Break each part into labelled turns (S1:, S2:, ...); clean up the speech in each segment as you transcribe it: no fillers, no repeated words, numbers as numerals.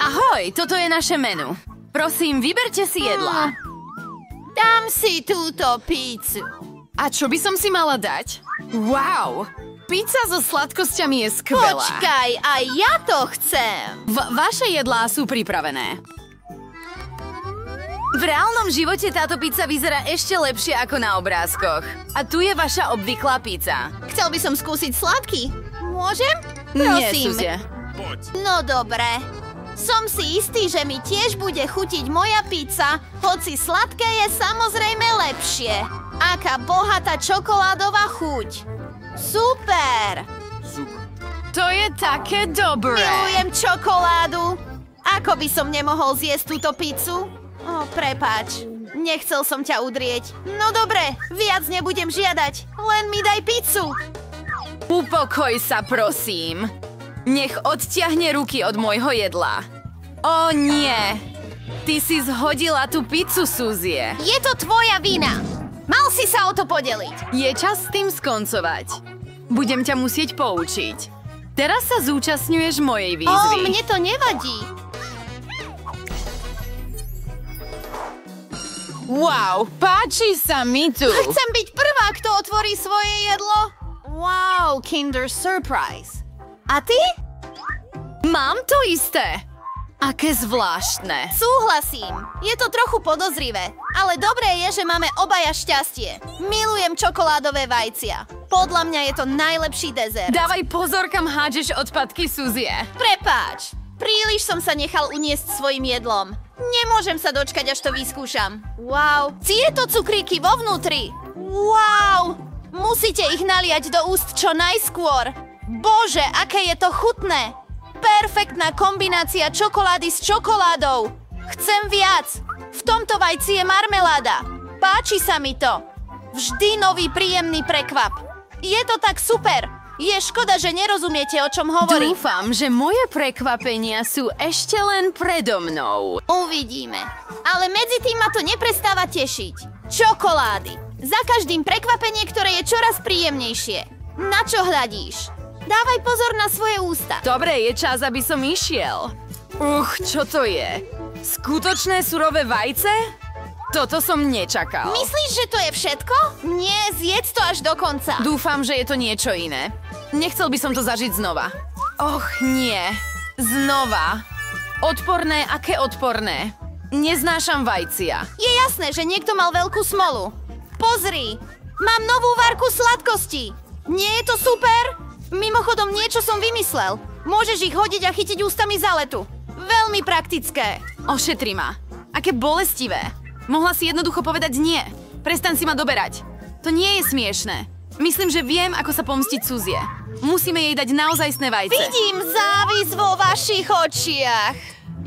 S1: Ahoj, toto je naše menu. Prosím, vyberte si jedlá.
S2: Dám si túto pizzu.
S1: A čo by som si mala dať? Wow, pizza so sladkosťami je skvelá.
S2: Počkaj, aj ja to chcem.
S1: Vaše jedlá sú pripravené. V reálnom živote táto pizza vyzerá ešte lepšie ako na obrázkoch. A tu je vaša obvyklá pizza.
S2: Chcel by som skúsiť sladký. Môžem?
S1: Nie,
S2: Prosím.
S1: Suzie.
S2: No dobre. Som si istý, že mi tiež bude chutiť moja pizza, hoci sladké je samozrejme lepšie. Aká bohatá čokoládová chuť. Super!
S1: To je také dobré.
S2: Milujem čokoládu. Ako by som nemohol zjesť túto pizzu? Prepáč. Nechcel som ťa udrieť. No dobre, viac nebudem žiadať. Len mi daj pizzu.
S1: Upokoj sa, prosím. Nech odtiahne ruky od môjho jedla. Ó nie. Ty si zhodila tú pizzu, Suzie.
S2: Je to tvoja vina. Mal si sa o to podeliť.
S1: Je čas s tým skoncovať. Budem ťa musieť poučiť. Teraz sa zúčastňuješ mojej výzvy.
S2: Mne to nevadí.
S1: Wow, páči sa mi tu.
S2: Chcem byť prvá, kto otvorí svoje jedlo. Wow, Kinder Surprise. A ty?
S1: Mám to isté. Aké zvláštne.
S2: Súhlasím. Je to trochu podozrivé, ale dobré je, že máme obaja šťastie. Milujem čokoládové vajcia. Podľa mňa je to najlepší dezert.
S1: Dávaj pozor, kam hádžeš odpadky, Suzie.
S2: Prepáč. Príliš som sa nechal uniesť svojim jedlom. Nemôžem sa dočkať, až to vyskúšam. Wow, tieto cukríky vo vnútri. Wow, musíte ich naliať do úst čo najskôr. Bože, aké je to chutné. Perfektná kombinácia čokolády s čokoládou. Chcem viac. V tomto vajci je marmeláda. Páči sa mi to. Vždy nový príjemný prekvap. Je to tak super. Je škoda, že nerozumiete, o čom hovorím.
S1: Dúfam, že moje prekvapenia sú ešte len predo mnou.
S2: Uvidíme. Ale medzi tým ma to neprestáva tešiť. Čokolády. Za každým prekvapenie, ktoré je čoraz príjemnejšie. Na čo hľadíš? Dávaj pozor na svoje ústa.
S1: Dobre, je čas, aby som išiel. Čo to je? Skutočné surové vajce? Toto som nečakal.
S2: Myslíš, že to je všetko? Nie, zjedz to až do konca.
S1: Dúfam, že je to niečo iné. Nechcel by som to zažiť znova. Nie. Znova. Odporné, aké odporné. Neznášam vajcia.
S2: Je jasné, že niekto mal veľkú smolu. Pozri, mám novú varku sladkosti. Nie je to super? Mimochodom, niečo som vymyslel. Môžeš ich hodiť a chytiť ústami za letu. Veľmi praktické.
S1: Ošetri ma. Aké bolestivé. Mohla si jednoducho povedať nie. Prestaň si ma doberať. To nie je smiešné. Myslím, že viem, ako sa pomstiť Suzie. Musíme jej dať naozajstné vajce.
S2: Vidím závis vo vašich očiach.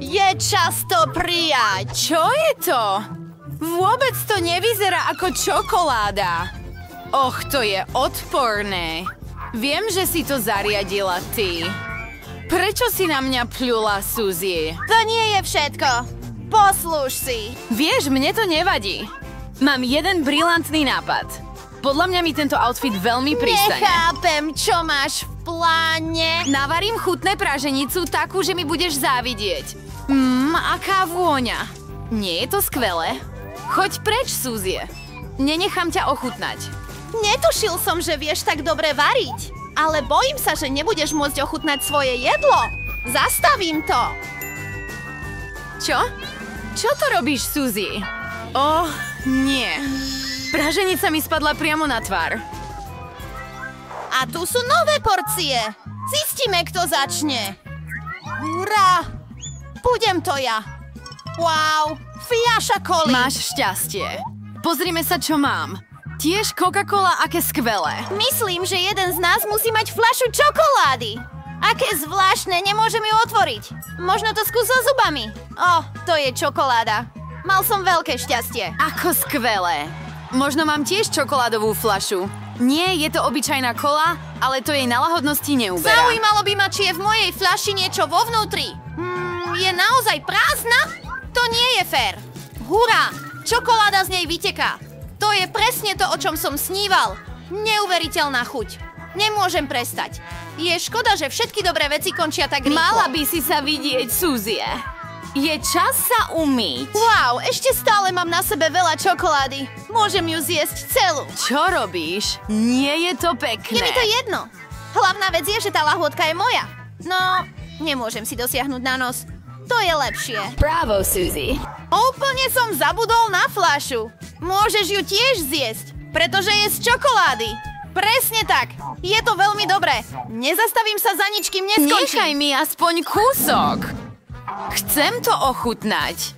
S2: Je čas to prijať.
S1: Čo je to? Vôbec to nevyzerá ako čokoláda. To je odporné. Viem, že si to zariadila ty. Prečo si na mňa pľula, Suzie?
S2: To nie je všetko. Poslúž si.
S1: Vieš, mne to nevadí. Mám jeden brilantný nápad. Podľa mňa mi tento outfit veľmi pristane.
S2: Nechápem, čo máš v pláne.
S1: Navarím chutné praženicu takú, že mi budeš závidieť. Aká vôňa. Nie je to skvelé? Choď preč, Suzie. Nenechám ťa ochutnať.
S2: Netušil som, že vieš tak dobre variť. Ale bojím sa, že nebudeš môcť ochutnať svoje jedlo. Zastavím to.
S1: Čo? Čo to robíš, Suzie? Nie. Praženica mi spadla priamo na tvár.
S2: A tu sú nové porcie. Zistíme, kto začne. Hurá! Budem to ja. Wow, fľaša koly.
S1: Máš šťastie. Pozrime sa, čo mám. Tiež Coca-Cola, aké skvelé.
S2: Myslím, že jeden z nás musí mať fľašu čokolády. Aké zvláštne, nemôžem ju otvoriť. Možno to skúsil zubami. To je čokoláda. Mal som veľké šťastie.
S1: Ako skvelé. Možno mám tiež čokoládovú fľašu. Nie, je to obyčajná kola, ale to jej na lahodnosti neuberá.
S2: Zaujímalo by ma, či je v mojej fľaši niečo vo vnútri. Je naozaj prázdna? To nie je fér. Hurá, čokoláda z nej vyteká. To je presne to, o čom som sníval. Neuveriteľná chuť. Nemôžem prestať. Je škoda, že všetky dobré veci končia tak rýchlo.
S1: Mala by si sa vidieť, Suzie. Je čas sa umyť.
S2: Wow, ešte stále mám na sebe veľa čokolády. Môžem ju zjesť celú.
S1: Čo robíš? Nie je to pekné.
S2: Je mi to jedno. Hlavná vec je, že tá lahôdka je moja. No, nemôžem si dosiahnuť na nos. To je lepšie.
S1: Bravo, Suzy.
S2: Úplne som zabudol na fľašu. Môžeš ju tiež zjesť, pretože je z čokolády. Presne tak. Je to veľmi dobré. Nezastavím sa za nič, kým neskončím.
S1: Nechaj mi aspoň kúsok. Chcem to ochutnať.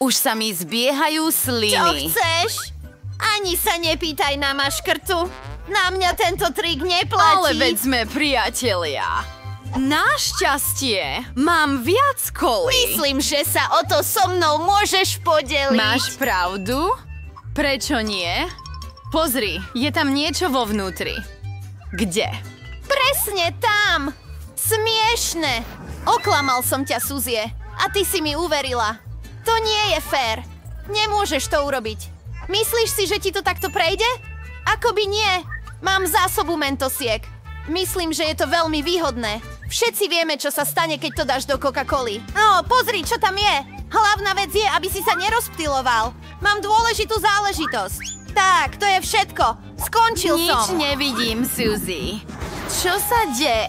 S1: Už sa mi zbiehajú
S2: Čo
S1: sliny.
S2: chceš? Ani sa nepýtaj na maškrtu. Na mňa tento trik neplatí.
S1: Ale veď sme priatelia. Našťastie, mám viac kolí.
S2: Myslím, že sa o to so mnou môžeš podeliť.
S1: Máš pravdu? Prečo nie? Pozri, je tam niečo vo vnútri. Kde?
S2: Presne tam. Smiešne. Oklamal som ťa, Suzie. A ty si mi uverila. To nie je fér. Nemôžeš to urobiť. Myslíš si, že ti to takto prejde? Akoby nie. Mám zásobu mentosiek. Myslím, že je to veľmi výhodné. Všetci vieme, čo sa stane, keď to dáš do Coca-Coly. No, pozri, čo tam je. Hlavná vec je, aby si sa nerozptyloval. Mám dôležitú záležitosť. Tak, to je všetko. Skončil som.
S1: Nič nevidím, Suzy. Čo sa deje?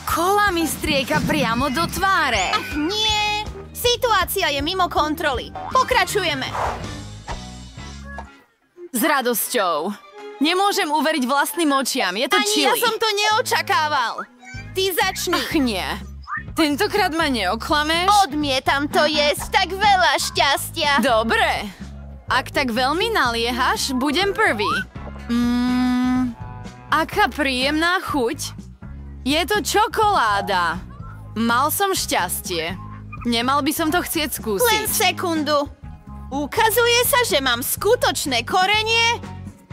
S1: Kola mi strieka priamo do tváre.
S2: Nie. Situácia je mimo kontroly. Pokračujeme.
S1: S radosťou. Nemôžem uveriť vlastným očiam. Je to
S2: Ani
S1: chili.
S2: ja som to neočakával. Ty začni.
S1: Ach, nie. Tentokrát ma neoklameš?
S2: Odmietam to jesť, tak veľa šťastia.
S1: Dobre. Ak tak veľmi naliehaš, budem prvý. Aká príjemná chuť. Je to čokoláda. Mal som šťastie. Nemal by som to chcieť skúsiť.
S2: Len sekundu. Ukazuje sa, že mám skutočné korenie?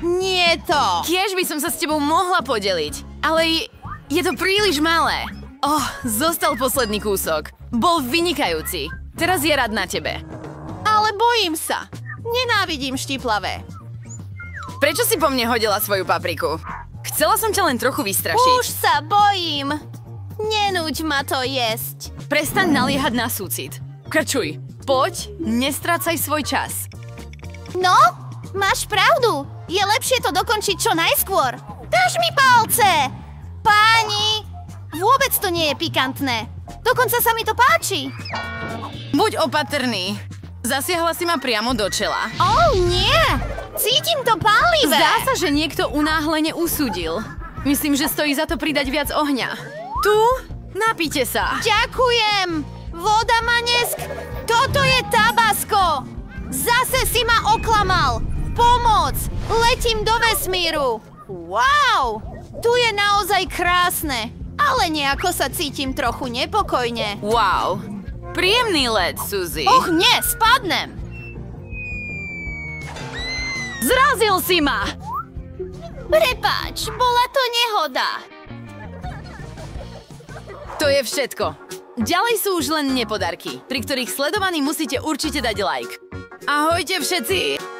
S2: Nie to.
S1: Tiež by som sa s tebou mohla podeliť, ale je to príliš malé. Zostal posledný kúsok. Bol vynikajúci. Teraz je rad na tebe.
S2: Ale bojím sa. Nenávidím štiplavé.
S1: Prečo si po mne hodila svoju papriku? Chcela som ťa len trochu vystrašiť.
S2: Už sa bojím. Nenúď ma to jesť.
S1: Prestaň naliehať na súcit. Krčuj. Poď, nestrácaj svoj čas.
S2: No, máš pravdu. Je lepšie to dokončiť čo najskôr. Drž mi palce. Páni, vôbec to nie je pikantné. Dokonca sa mi to páči.
S1: Buď opatrný. Zasiahla si ma priamo do čela.
S2: Nie! Cítim to pálivé.
S1: Zdá sa, že niekto unáhlene usúdil. Myslím, že stojí za to pridať viac ohňa. Tu, napíte sa.
S2: Ďakujem. Voda ma Toto je Tabasco. Zase si ma oklamal. Pomoc. Letím do vesmíru. Wow. Tu je naozaj krásne. Ale nejako sa cítim trochu nepokojne.
S1: Wow. Príjemný let, Suzy.
S2: Nie, spadnem.
S1: Zrazil si ma!
S2: Prepáč, bola to nehoda.
S1: To je všetko. Ďalej sú už len nepodarky, pri ktorých sledovaní musíte určite dať like. Ahojte všetci!